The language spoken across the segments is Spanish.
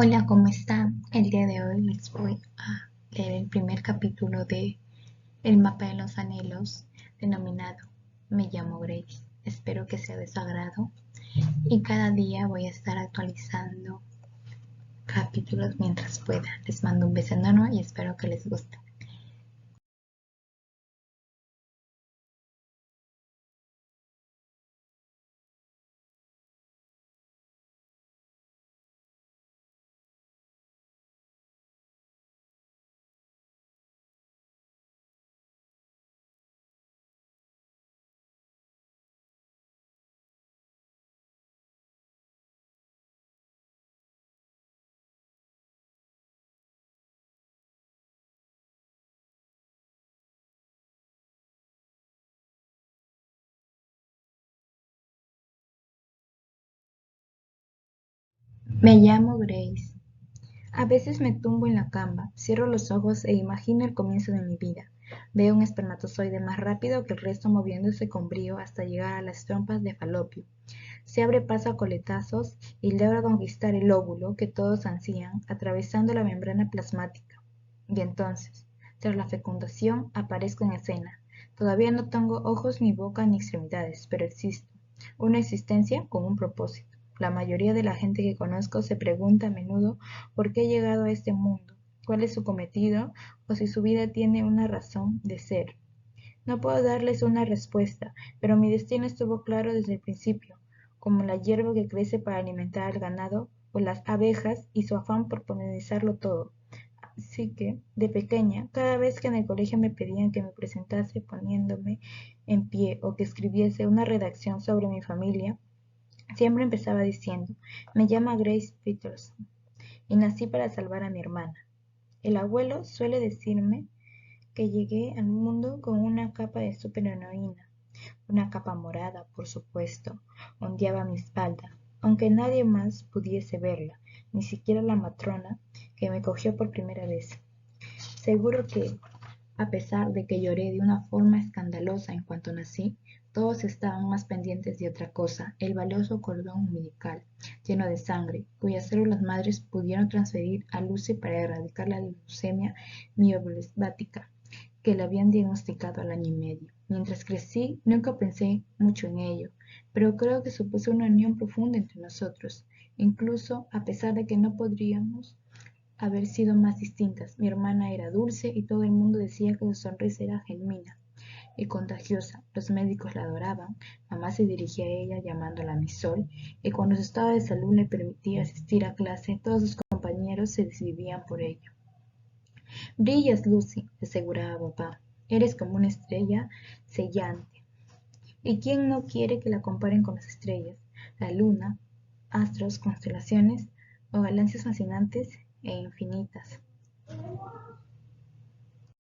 Hola, ¿cómo están? El día de hoy les voy a leer el primer capítulo de El mapa de los anhelos, denominado Me llamo Grace. Espero que sea de su agrado y cada día voy a estar actualizando capítulos mientras pueda. Les mando un beso enorme y espero que les guste. Me llamo Grace. A veces me tumbo en la cama, cierro los ojos e imagino el comienzo de mi vida. Veo un espermatozoide más rápido que el resto moviéndose con brío hasta llegar a las trompas de Falopio. Se abre paso a coletazos y logra conquistar el óvulo que todos ansían, atravesando la membrana plasmática. Y entonces, tras la fecundación, aparezco en escena. Todavía no tengo ojos, ni boca, ni extremidades, pero existo. Una existencia con un propósito. La mayoría de la gente que conozco se pregunta a menudo por qué he llegado a este mundo, cuál es su cometido o si su vida tiene una razón de ser. No puedo darles una respuesta, pero mi destino estuvo claro desde el principio, como la hierba que crece para alimentar al ganado o las abejas y su afán por polinizarlo todo. Así que, de pequeña, cada vez que en el colegio me pedían que me presentase poniéndome en pie o que escribiese una redacción sobre mi familia, siempre empezaba diciendo, me llamo Grace Peterson y nací para salvar a mi hermana. El abuelo suele decirme que llegué al mundo con una capa de superheroína, una capa morada, por supuesto, ondeaba mi espalda, aunque nadie más pudiese verla, ni siquiera la matrona que me cogió por primera vez. Seguro que, a pesar de que lloré de una forma escandalosa en cuanto nací, todos estaban más pendientes de otra cosa, el valioso cordón umbilical, lleno de sangre, cuyas células madres pudieron transferir a Lucy para erradicar la leucemia mieloblasmática que le habían diagnosticado al año y medio. Mientras crecí, nunca pensé mucho en ello, pero creo que supuso una unión profunda entre nosotros, incluso a pesar de que no podríamos haber sido más distintas. Mi hermana era dulce y todo el mundo decía que su sonrisa era genuina y contagiosa. Los médicos la adoraban, mamá se dirigía a ella llamándola mi sol, y cuando su estado de salud le permitía asistir a clase, todos sus compañeros se desvivían por ello. Brillas, Lucy, aseguraba papá. Eres como una estrella sellante. ¿Y quién no quiere que la comparen con las estrellas, la luna, astros, constelaciones o galaxias fascinantes e infinitas?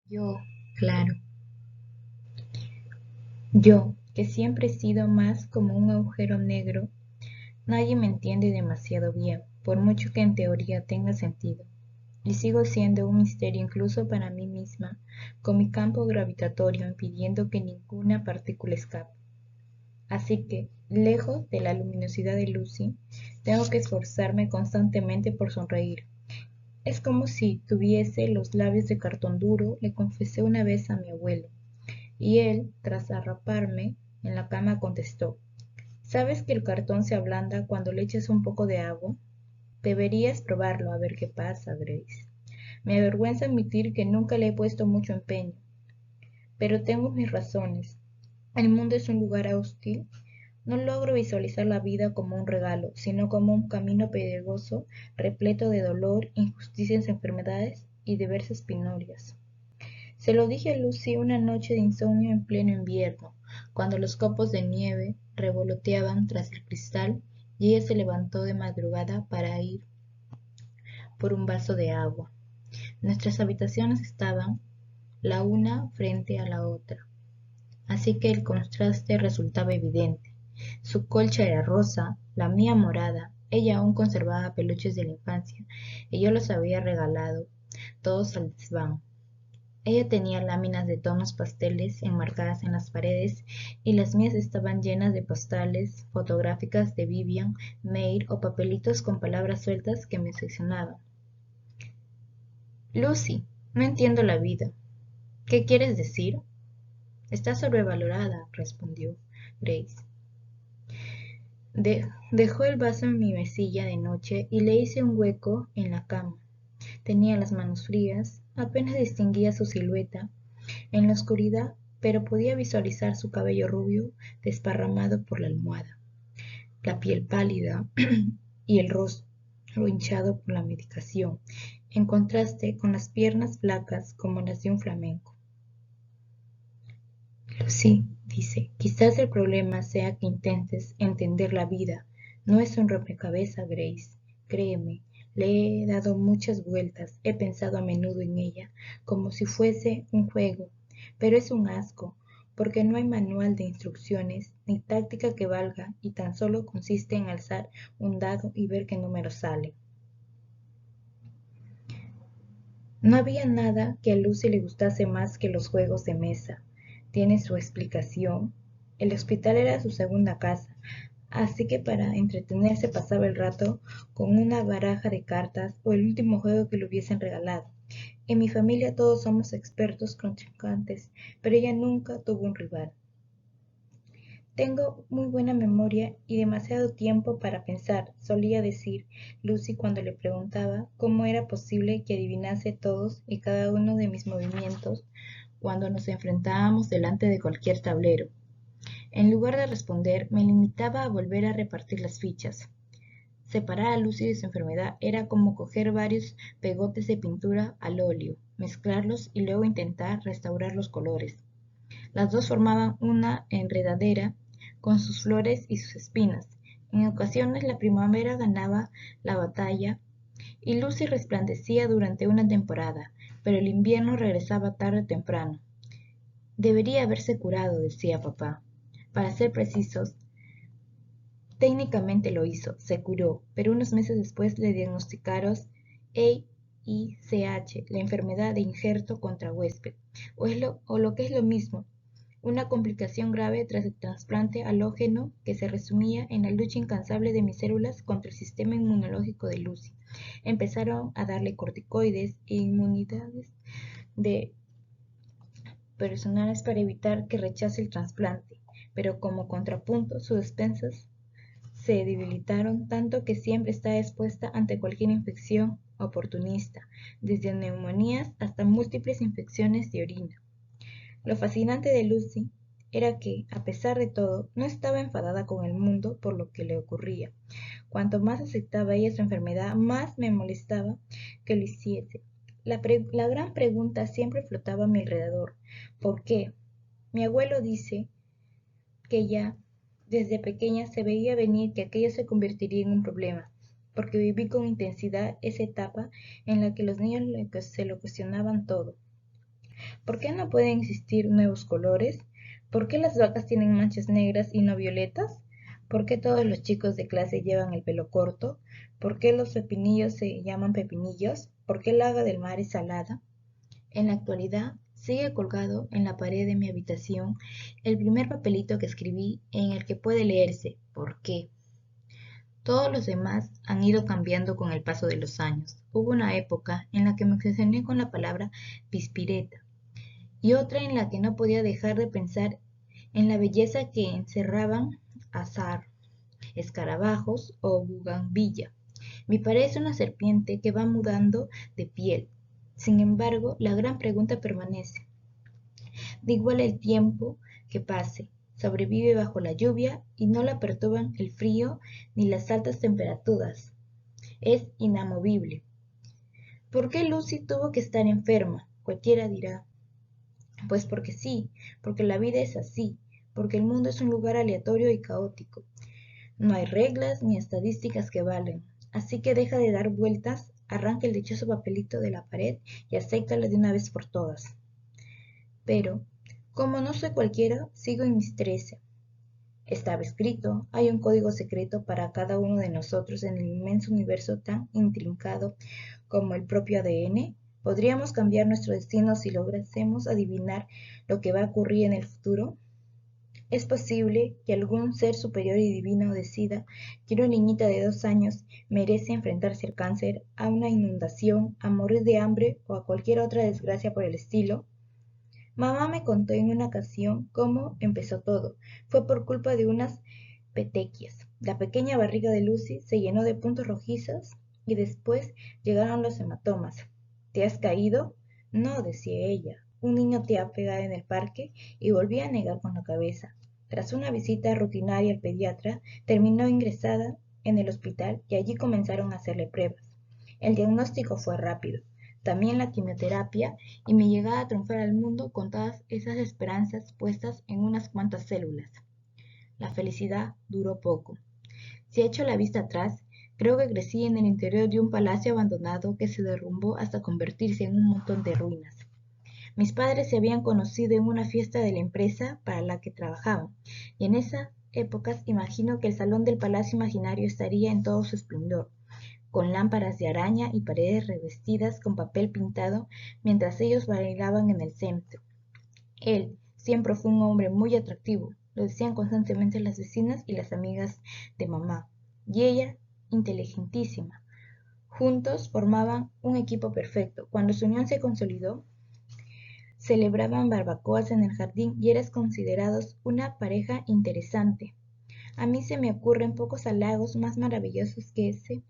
Yo, claro, yo, que siempre he sido más como un agujero negro, nadie me entiende demasiado bien, por mucho que en teoría tenga sentido. Y sigo siendo un misterio incluso para mí misma, con mi campo gravitatorio impidiendo que ninguna partícula escape. Así que, lejos de la luminosidad de Lucy, tengo que esforzarme constantemente por sonreír. Es como si tuviese los labios de cartón duro, le confesé una vez a mi abuelo, y él, tras arroparme en la cama, contestó, ¿sabes que el cartón se ablanda cuando le echas un poco de agua? Deberías probarlo a ver qué pasa, Grace. Me avergüenza admitir que nunca le he puesto mucho empeño, pero tengo mis razones. El mundo es un lugar hostil. No logro visualizar la vida como un regalo, sino como un camino pedregoso, repleto de dolor, injusticias, enfermedades y diversas penurias. Se lo dije a Lucy una noche de insomnio en pleno invierno, cuando los copos de nieve revoloteaban tras el cristal y ella se levantó de madrugada para ir por un vaso de agua. Nuestras habitaciones estaban la una frente a la otra, así que el contraste resultaba evidente. Su colcha era rosa, la mía morada. Ella aún conservaba peluches de la infancia y yo los había regalado todos al desván. Ella tenía láminas de tonos pasteles enmarcadas en las paredes y las mías estaban llenas de postales fotográficas de Vivian Mayer o papelitos con palabras sueltas que me seccionaban. Lucy, no entiendo la vida. ¿Qué quieres decir? Está sobrevalorada, respondió Grace. Dejó el vaso en mi mesilla de noche y le hice un hueco en la cama. Tenía las manos frías, apenas distinguía su silueta en la oscuridad, pero podía visualizar su cabello rubio desparramado por la almohada, la piel pálida y el rostro hinchado por la medicación, en contraste con las piernas flacas como las de un flamenco. Sí, dice, quizás el problema sea que intentes entender la vida. No es un rompecabezas, Grace. Créeme, le he dado muchas vueltas, he pensado a menudo en ella, como si fuese un juego, pero es un asco, porque no hay manual de instrucciones ni táctica que valga y tan solo consiste en alzar un dado y ver qué número sale. No había nada que a Lucy le gustase más que los juegos de mesa. Tiene su explicación. El hospital era su segunda casa, así que para entretenerse pasaba el rato con una baraja de cartas o el último juego que le hubiesen regalado. En mi familia todos somos expertos contrincantes, pero ella nunca tuvo un rival. Tengo muy buena memoria y demasiado tiempo para pensar, solía decir Lucy cuando le preguntaba cómo era posible que adivinase todos y cada uno de mis movimientos cuando nos enfrentábamos delante de cualquier tablero. En lugar de responder, me limitaba a volver a repartir las fichas. Separar a Lucy de su enfermedad era como coger varios pegotes de pintura al óleo, mezclarlos y luego intentar restaurar los colores. Las dos formaban una enredadera con sus flores y sus espinas. En ocasiones la primavera ganaba la batalla y Lucy resplandecía durante una temporada, pero el invierno regresaba tarde o temprano. Debería haberse curado, decía papá. Para ser precisos, técnicamente lo hizo, se curó, pero unos meses después le diagnosticaron EICH, la enfermedad de injerto contra huésped, o lo que es lo mismo, una complicación grave tras el trasplante halógeno que se resumía en la lucha incansable de mis células contra el sistema inmunológico de Lucy. Empezaron a darle corticoides e inmunidades de personales para evitar que rechace el trasplante, pero como contrapunto sus despensas se debilitaron tanto que siempre está expuesta ante cualquier infección oportunista, desde neumonías hasta múltiples infecciones de orina. Lo fascinante de Lucy era que, a pesar de todo, no estaba enfadada con el mundo por lo que le ocurría. Cuanto más aceptaba ella su enfermedad, más me molestaba que lo hiciese. La gran pregunta siempre flotaba a mi alrededor. ¿Por qué? Mi abuelo dice que ya desde pequeña se veía venir que aquello se convertiría en un problema, porque viví con intensidad esa etapa en la que los niños se lo cuestionaban todo. ¿Por qué no pueden existir nuevos colores? ¿Por qué las vacas tienen manchas negras y no violetas? ¿Por qué todos los chicos de clase llevan el pelo corto? ¿Por qué los pepinillos se llaman pepinillos? ¿Por qué el agua del mar es salada? En la actualidad, sigue colgado en la pared de mi habitación el primer papelito que escribí en el que puede leerse ¿por qué? Todos los demás han ido cambiando con el paso de los años. Hubo una época en la que me obsesioné con la palabra pispireta y otra en la que no podía dejar de pensar en la belleza que encerraban azar, escarabajos o bugambilla. Me parece una serpiente que va mudando de piel. Sin embargo, la gran pregunta permanece. Da igual el tiempo que pase, sobrevive bajo la lluvia y no la perturban el frío ni las altas temperaturas. Es inamovible. ¿Por qué Lucy tuvo que estar enferma? Cualquiera dirá. Pues porque sí, porque la vida es así, porque el mundo es un lugar aleatorio y caótico. No hay reglas ni estadísticas que valen. Así que deja de dar vueltas, arranca el dichoso papelito de la pared y acéptalo de una vez por todas. Pero, como no soy cualquiera, sigo en mis 13. Estaba escrito, hay un código secreto para cada uno de nosotros en el inmenso universo tan intrincado como el propio ADN. ¿Podríamos cambiar nuestro destino si lográsemos adivinar lo que va a ocurrir en el futuro? Es posible que algún ser superior y divino decida que una niñita de 2 años merece enfrentarse al cáncer, a una inundación, a morir de hambre o a cualquier otra desgracia por el estilo. Mamá me contó en una ocasión cómo empezó todo. Fue por culpa de unas petequias. La pequeña barriga de Lucy se llenó de puntos rojizos y después llegaron los hematomas. ¿Te has caído? No, decía ella. Un niño te ha pegado en el parque y volvía a negar con la cabeza. Tras una visita rutinaria al pediatra, terminó ingresada en el hospital y allí comenzaron a hacerle pruebas. El diagnóstico fue rápido, también la quimioterapia y mi llegada a triunfar al mundo con todas esas esperanzas puestas en unas cuantas células. La felicidad duró poco. Si echo la vista atrás, creo que crecí en el interior de un palacio abandonado que se derrumbó hasta convertirse en un montón de ruinas. Mis padres se habían conocido en una fiesta de la empresa para la que trabajaban, y en esas épocas imagino que el salón del palacio imaginario estaría en todo su esplendor, con lámparas de araña y paredes revestidas con papel pintado mientras ellos bailaban en el centro. Él siempre fue un hombre muy atractivo, lo decían constantemente las vecinas y las amigas de mamá, y ella inteligentísima. Juntos formaban un equipo perfecto. Cuando su unión se consolidó, celebraban barbacoas en el jardín y eran considerados una pareja interesante. A mí se me ocurren pocos halagos más maravillosos que ese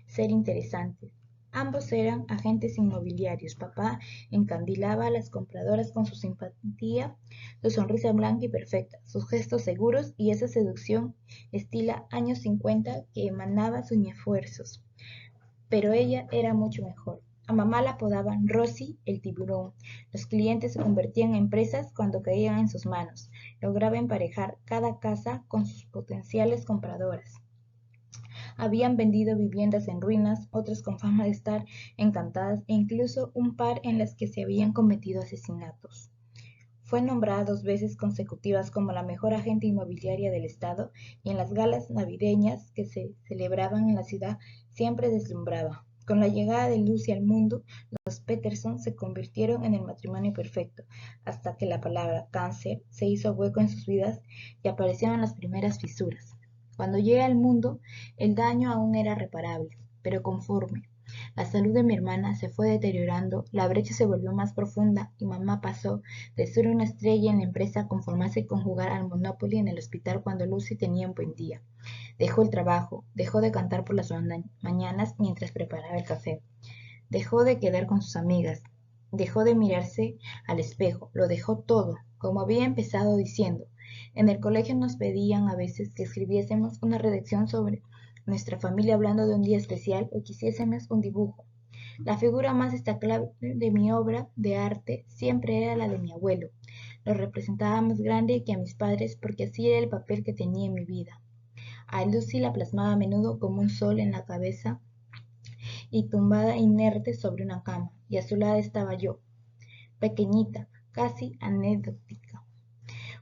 ser interesante. Ambos eran agentes inmobiliarios. Papá encandilaba a las compradoras con su simpatía, su sonrisa blanca y perfecta, sus gestos seguros y esa seducción estilo años 50 que emanaba sus esfuerzos. Pero ella era mucho mejor. A mamá la apodaban Rosy el tiburón. Los clientes se convertían en presas cuando caían en sus manos. Lograba emparejar cada casa con sus potenciales compradoras. Habían vendido viviendas en ruinas, otras con fama de estar encantadas e incluso un par en las que se habían cometido asesinatos. Fue nombrada 2 veces consecutivas como la mejor agente inmobiliaria del estado y en las galas navideñas que se celebraban en la ciudad siempre deslumbraba. Con la llegada de Lucy al mundo, los Peterson se convirtieron en el matrimonio perfecto, hasta que la palabra cáncer se hizo hueco en sus vidas y aparecieron las primeras fisuras. Cuando llegué al mundo, el daño aún era reparable, pero conforme la salud de mi hermana se fue deteriorando, la brecha se volvió más profunda y mamá pasó de ser una estrella en la empresa a conformarse con jugar al Monopoly en el hospital cuando Lucy tenía un buen día. Dejó el trabajo, dejó de cantar por las mañanas mientras preparaba el café, dejó de quedar con sus amigas, dejó de mirarse al espejo, lo dejó todo, como había empezado diciendo. En el colegio nos pedían a veces que escribiésemos una redacción sobre nuestra familia hablando de un día especial o que hiciésemos un dibujo. La figura más destacable de mi obra de arte siempre era la de mi abuelo. Lo representaba más grande que a mis padres porque así era el papel que tenía en mi vida. A Lucy la plasmaba a menudo como un sol en la cabeza y tumbada inerte sobre una cama, y a su lado estaba yo, pequeñita, casi anecdótica,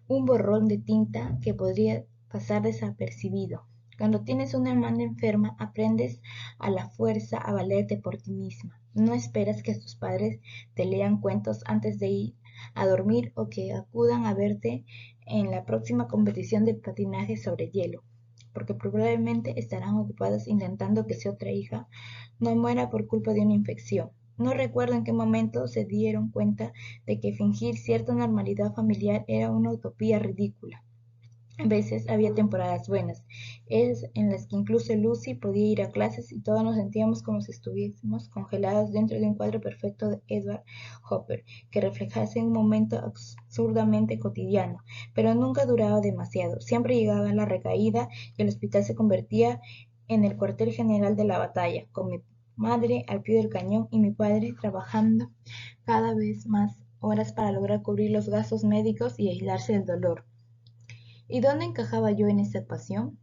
un borrón de tinta que podría pasar desapercibido. Cuando tienes una hermana enferma, aprendes a la fuerza a valerte por ti misma. No esperas que tus padres te lean cuentos antes de ir a dormir o que acudan a verte en la próxima competición de patinaje sobre hielo, porque probablemente estarán ocupados intentando que su otra hija no muera por culpa de una infección. No recuerdo en qué momento se dieron cuenta de que fingir cierta normalidad familiar era una utopía ridícula. A veces había temporadas buenas, en las que incluso Lucy podía ir a clases y todos nos sentíamos como si estuviésemos congelados dentro de un cuadro perfecto de Edward Hopper, que reflejase un momento absurdamente cotidiano, pero nunca duraba demasiado. Siempre llegaba la recaída y el hospital se convertía en el cuartel general de la batalla, con mi madre al pie del cañón y mi padre trabajando cada vez más horas para lograr cubrir los gastos médicos y aislarse del dolor. ¿Y dónde encajaba yo en esta ecuación?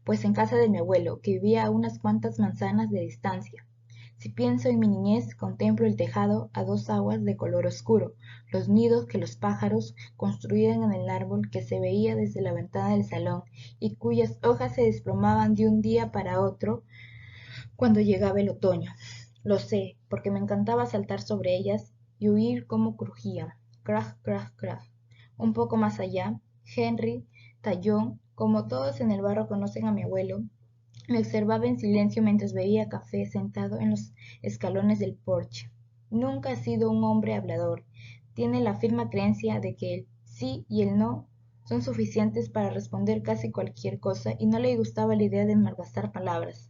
Pues en casa de mi abuelo, que vivía a unas cuantas manzanas de distancia. Si pienso en mi niñez, contemplo el tejado a 2 aguas de color oscuro, los nidos que los pájaros construían en el árbol que se veía desde la ventana del salón y cuyas hojas se desplomaban de un día para otro cuando llegaba el otoño. Lo sé, porque me encantaba saltar sobre ellas y oír cómo crujían. Crack, crack, crack. Un poco más allá, Henry, Tallón, como todos en el barrio conocen a mi abuelo, me observaba en silencio mientras bebía café sentado en los escalones del porche. Nunca ha sido un hombre hablador. Tiene la firme creencia de que el sí y el no son suficientes para responder casi cualquier cosa y no le gustaba la idea de malgastar palabras.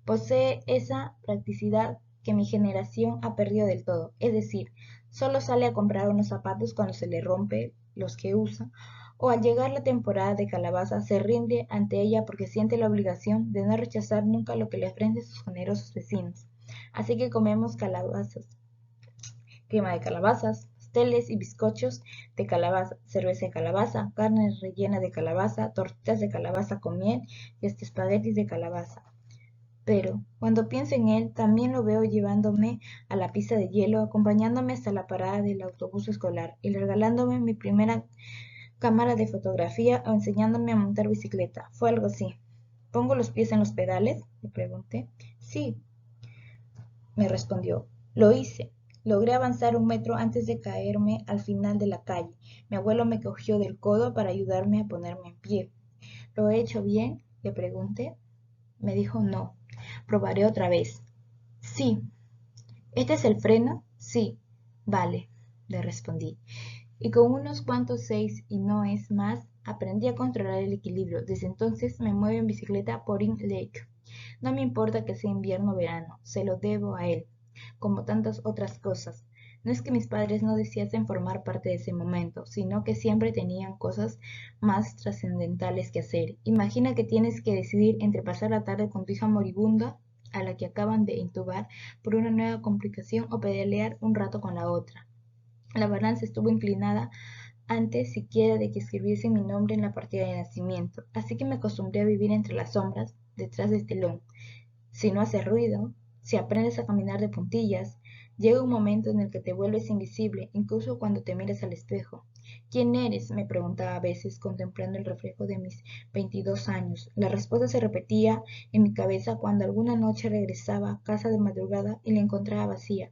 Posee esa practicidad que mi generación ha perdido del todo, es decir, solo sale a comprar unos zapatos cuando se le rompe los que usa, o al llegar la temporada de calabaza se rinde ante ella porque siente la obligación de no rechazar nunca lo que le ofrecen sus generosos vecinos. Así que comemos calabazas, crema de calabazas, pasteles y bizcochos de calabaza, cerveza de calabaza, carne rellena de calabaza, tortitas de calabaza con miel y hasta espaguetis de calabaza. Pero, cuando pienso en él, también lo veo llevándome a la pista de hielo, acompañándome hasta la parada del autobús escolar y regalándome mi primera cámara de fotografía o enseñándome a montar bicicleta. Fue algo así. ¿Pongo los pies en los pedales?, le pregunté. Sí, me respondió. Lo hice. Logré avanzar 1 metro antes de caerme al final de la calle. Mi abuelo me cogió del codo para ayudarme a ponerme en pie. ¿Lo he hecho bien?, le pregunté. Me dijo no. Probaré otra vez. Sí. ¿Este es el freno? Sí. Vale, le respondí. Y con unos cuantos 6 y no es más, aprendí a controlar el equilibrio. Desde entonces me muevo en bicicleta por In Lake. No me importa que sea invierno o verano, se lo debo a él, como tantas otras cosas. No es que mis padres no deseasen formar parte de ese momento, sino que siempre tenían cosas más trascendentales que hacer. Imagina que tienes que decidir entre pasar la tarde con tu hija moribunda, a la que acaban de intubar por una nueva complicación, o pedalear un rato con la otra. La balanza estuvo inclinada antes siquiera de que escribiese mi nombre en la partida de nacimiento, así que me acostumbré a vivir entre las sombras, detrás del telón. Si no haces ruido, si aprendes a caminar de puntillas, llega un momento en el que te vuelves invisible, incluso cuando te miras al espejo. ¿Quién eres?, me preguntaba a veces, contemplando el reflejo de mis 22 años. La respuesta se repetía en mi cabeza cuando alguna noche regresaba a casa de madrugada y la encontraba vacía.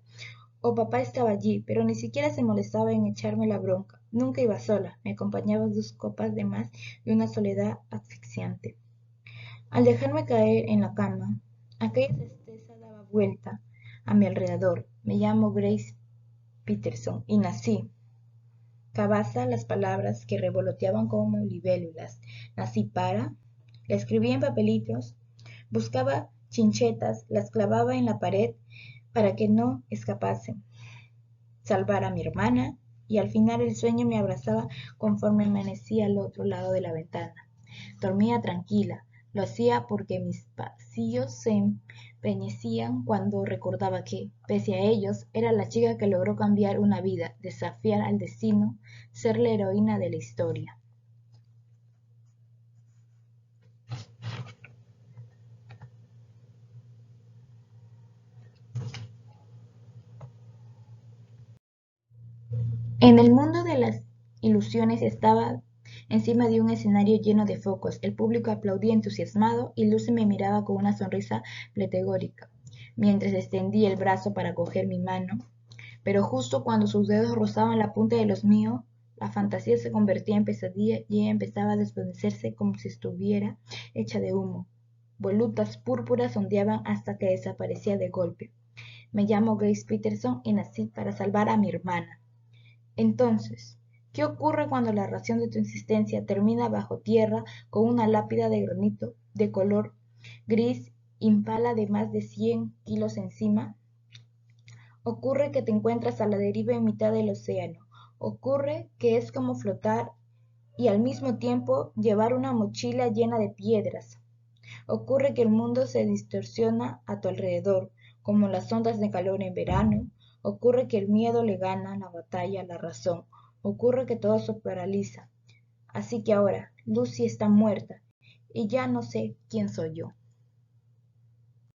O papá estaba allí, pero ni siquiera se molestaba en echarme la bronca. Nunca iba sola, me acompañaban 2 copas de más y una soledad asfixiante. Al dejarme caer en la cama, aquella tristeza daba vuelta a mi alrededor. Me llamo Grace Peterson y nací. Cabaza las palabras que revoloteaban como libélulas. Nací para. La escribí en papelitos, buscaba chinchetas, las clavaba en la pared para que no escapasen. Salvar a mi hermana, y al final el sueño me abrazaba conforme amanecía al otro lado de la ventana. Dormía tranquila, lo hacía porque mis pasillos se empeñecían cuando recordaba que, pese a ellos, era la chica que logró cambiar una vida, desafiar al destino, ser la heroína de la historia. En el mundo de las ilusiones estaba encima de un escenario lleno de focos. El público aplaudía entusiasmado y Lucy me miraba con una sonrisa pletórica, mientras extendía el brazo para coger mi mano. Pero justo cuando sus dedos rozaban la punta de los míos, la fantasía se convertía en pesadilla y ella empezaba a desvanecerse como si estuviera hecha de humo. Volutas púrpuras ondeaban hasta que desaparecía de golpe. Me llamo Grace Peterson y nací para salvar a mi hermana. Entonces, ¿qué ocurre cuando la razón de tu existencia termina bajo tierra con una lápida de granito de color gris impala de más de 100 kilos encima? Ocurre que te encuentras a la deriva en mitad del océano. Ocurre que es como flotar y al mismo tiempo llevar una mochila llena de piedras. Ocurre que el mundo se distorsiona a tu alrededor, como las ondas de calor en verano. Ocurre que el miedo le gana la batalla a la razón. Ocurre que todo se paraliza. Así que ahora Lucy está muerta y ya no sé quién soy yo.